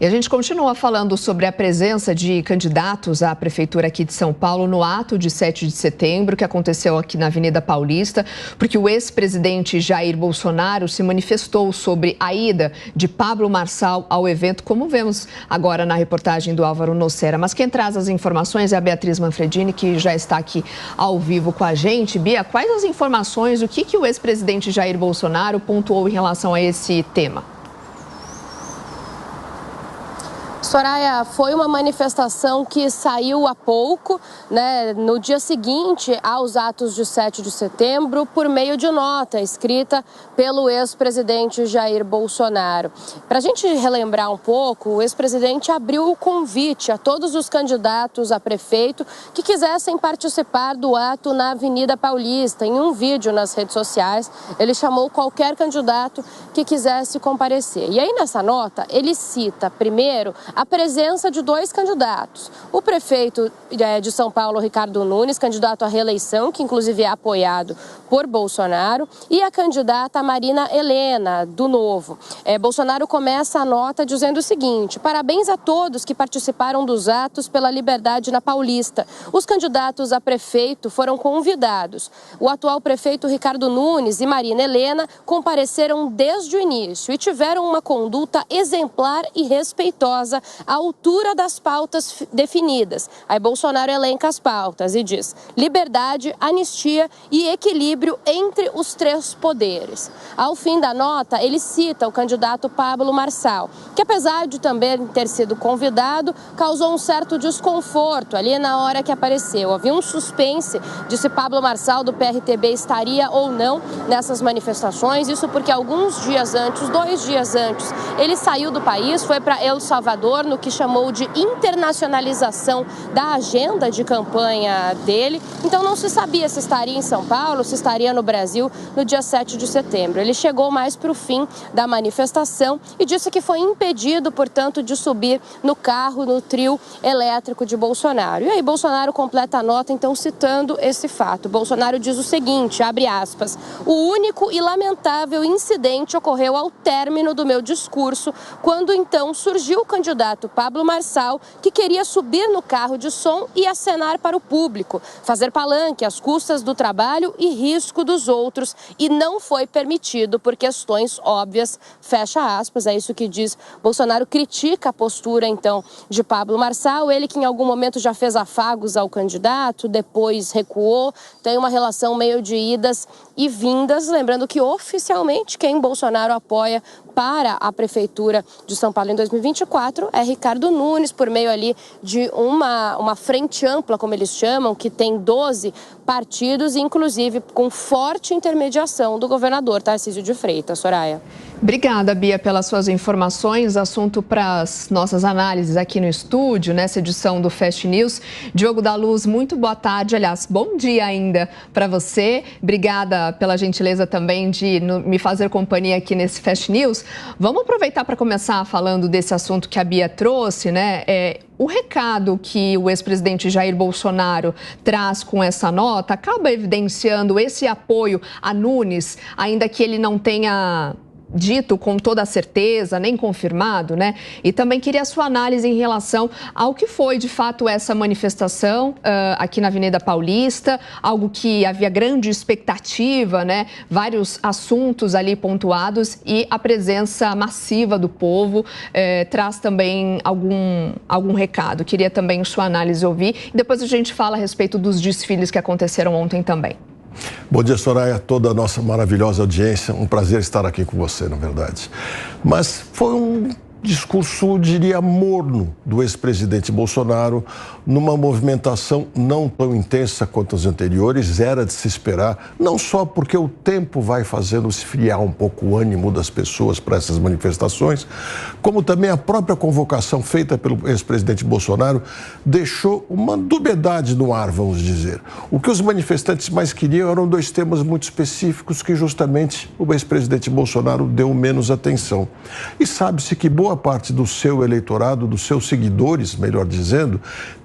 E a gente continua falando sobre a presença de candidatos à prefeitura aqui de São Paulo no ato de 7 de setembro, que aconteceu aqui na Avenida Paulista, porque o ex-presidente Jair Bolsonaro se manifestou sobre a ida de Pablo Marçal ao evento, como vemos agora na reportagem do Álvaro Nocera. Mas quem traz as informações é a Beatriz Manfredini, que já está aqui ao vivo com a gente. Bia, quais as informações, o que o ex-presidente Jair Bolsonaro pontuou em relação a esse tema? Soraya, foi uma manifestação que saiu há pouco, no dia seguinte aos atos de 7 de setembro, por meio de nota escrita pelo ex-presidente Jair Bolsonaro. Para a gente relembrar um pouco, o ex-presidente abriu o convite a todos os candidatos a prefeito que quisessem participar do ato na Avenida Paulista. Em um vídeo nas redes sociais, ele chamou qualquer candidato que quisesse comparecer. E aí, nessa nota, ele cita, primeiro, a presença de dois candidatos. O prefeito de São Paulo, Ricardo Nunes, candidato à reeleição, que inclusive é apoiado por Bolsonaro, e a candidata Marina Helena, do Novo. Bolsonaro começa a nota dizendo o seguinte: parabéns a todos que participaram dos atos pela liberdade na Paulista. Os candidatos a prefeito foram convidados. O atual prefeito Ricardo Nunes e Marina Helena compareceram desde o início e tiveram uma conduta exemplar e respeitosa à altura das pautas definidas. Aí Bolsonaro elenca as pautas e diz: liberdade, anistia e equilíbrio entre os três poderes. Ao fim da nota, ele cita o candidato Pablo Marçal, que apesar de também ter sido convidado, causou um certo desconforto ali na hora que apareceu. Havia um suspense de se Pablo Marçal do PRTB estaria ou não nessas manifestações, isso porque alguns dias antes, 2 dias antes, ele saiu do país, foi para El Salvador, no que chamou de internacionalização da agenda de campanha dele. Então não se sabia se estaria em São Paulo, se estaria no Brasil no dia 7 de setembro. Ele chegou mais para o fim da manifestação e disse que foi impedido, portanto, de subir no carro, no trio elétrico de Bolsonaro. E aí Bolsonaro completa a nota, então, citando esse fato. Bolsonaro diz o seguinte, abre aspas: o único e lamentável incidente ocorreu ao término do meu discurso, quando então surgiu o candidato Pablo Marçal, que queria subir no carro de som e acenar para o público, fazer palanque às custas do trabalho e risco dos outros, e não foi permitido por questões óbvias, fecha aspas. É isso que diz Bolsonaro, critica a postura, então, de Pablo Marçal, ele que em algum momento já fez afagos ao candidato, depois recuou, tem uma relação meio de idas e vindas, lembrando que oficialmente quem Bolsonaro apoia para a prefeitura de São Paulo em 2024 é Ricardo Nunes, por meio ali de uma frente ampla, como eles chamam, que tem 12 partidos, inclusive com forte intermediação do governador Tarcísio de Freitas. Soraya. Obrigada, Bia, pelas suas informações. Assunto para as nossas análises aqui no estúdio, nessa edição do Fast News. Diogo da Luz, muito boa tarde. Aliás, bom dia ainda para você. Obrigada pela gentileza também de me fazer companhia aqui nesse Fast News. Vamos aproveitar para começar falando desse assunto que a Bia trouxe, O recado que o ex-presidente Jair Bolsonaro traz com essa nota acaba evidenciando esse apoio a Nunes, ainda que ele não tenha dito com toda certeza, nem confirmado, E também queria a sua análise em relação ao que foi, de fato, essa manifestação aqui na Avenida Paulista, algo que havia grande expectativa, Vários assuntos ali pontuados e a presença massiva do povo traz também algum recado. Queria também sua análise ouvir e depois a gente fala a respeito dos desfiles que aconteceram ontem também. Bom dia, Soraya, toda a nossa maravilhosa audiência. Um prazer estar aqui com você, na verdade. Mas foi um discurso, diria, morno do ex-presidente Bolsonaro, numa movimentação não tão intensa quanto as anteriores, era de se esperar, não só porque o tempo vai fazendo esfriar um pouco o ânimo das pessoas para essas manifestações, como também a própria convocação feita pelo ex-presidente Bolsonaro deixou uma dubiedade no ar, vamos dizer. O que os manifestantes mais queriam eram 2 temas muito específicos que justamente o ex-presidente Bolsonaro deu menos atenção. E sabe-se que boa parte do seu eleitorado, dos seus seguidores, melhor dizendo,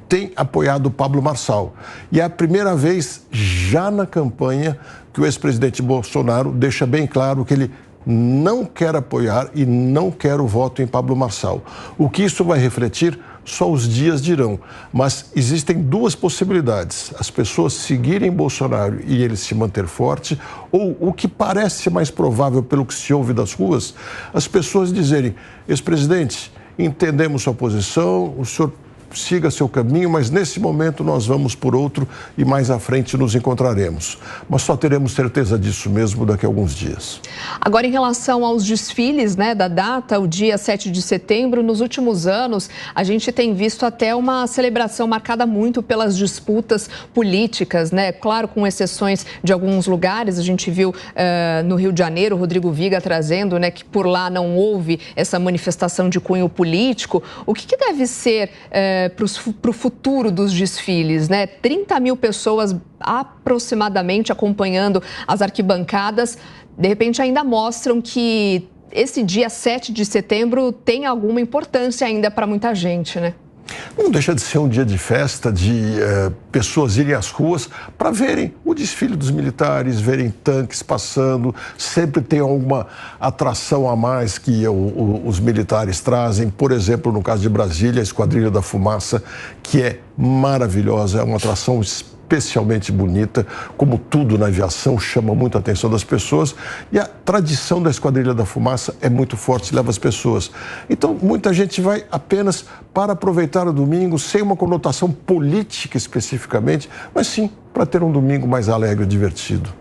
tem apoiado Pablo Marçal. E é a primeira vez já na campanha que o ex-presidente Bolsonaro deixa bem claro que ele não quer apoiar e não quer o voto em Pablo Marçal. O que isso vai refletir, só os dias dirão. Mas existem duas possibilidades: as pessoas seguirem Bolsonaro e ele se manter forte, ou o que parece mais provável pelo que se ouve das ruas, as pessoas dizerem: ex-presidente, entendemos sua posição, o senhor siga seu caminho, mas nesse momento nós vamos por outro e mais à frente nos encontraremos. Mas só teremos certeza disso mesmo daqui a alguns dias. Agora, em relação aos desfiles, né, da data, o dia 7 de setembro, nos últimos anos, a gente tem visto até uma celebração marcada muito pelas disputas políticas, né? Claro, com exceções de alguns lugares. A gente viu no Rio de Janeiro, o Rodrigo Viga trazendo, né, que por lá não houve essa manifestação de cunho político. O que deve ser para o futuro dos desfiles, né? 30 mil pessoas aproximadamente acompanhando as arquibancadas, de repente ainda mostram que esse dia 7 de setembro tem alguma importância ainda para muita gente, né? Não deixa de ser um dia de festa, de pessoas irem às ruas para verem o desfile dos militares, verem tanques passando. Sempre tem alguma atração a mais que os militares trazem. Por exemplo, no caso de Brasília, a Esquadrilha da Fumaça, que é maravilhosa, é uma atração especialmente bonita. Como tudo na aviação, chama muito a atenção das pessoas, e a tradição da Esquadrilha da Fumaça é muito forte, leva as pessoas. Então, muita gente vai apenas para aproveitar o domingo, sem uma conotação política especificamente, mas sim para ter um domingo mais alegre e divertido.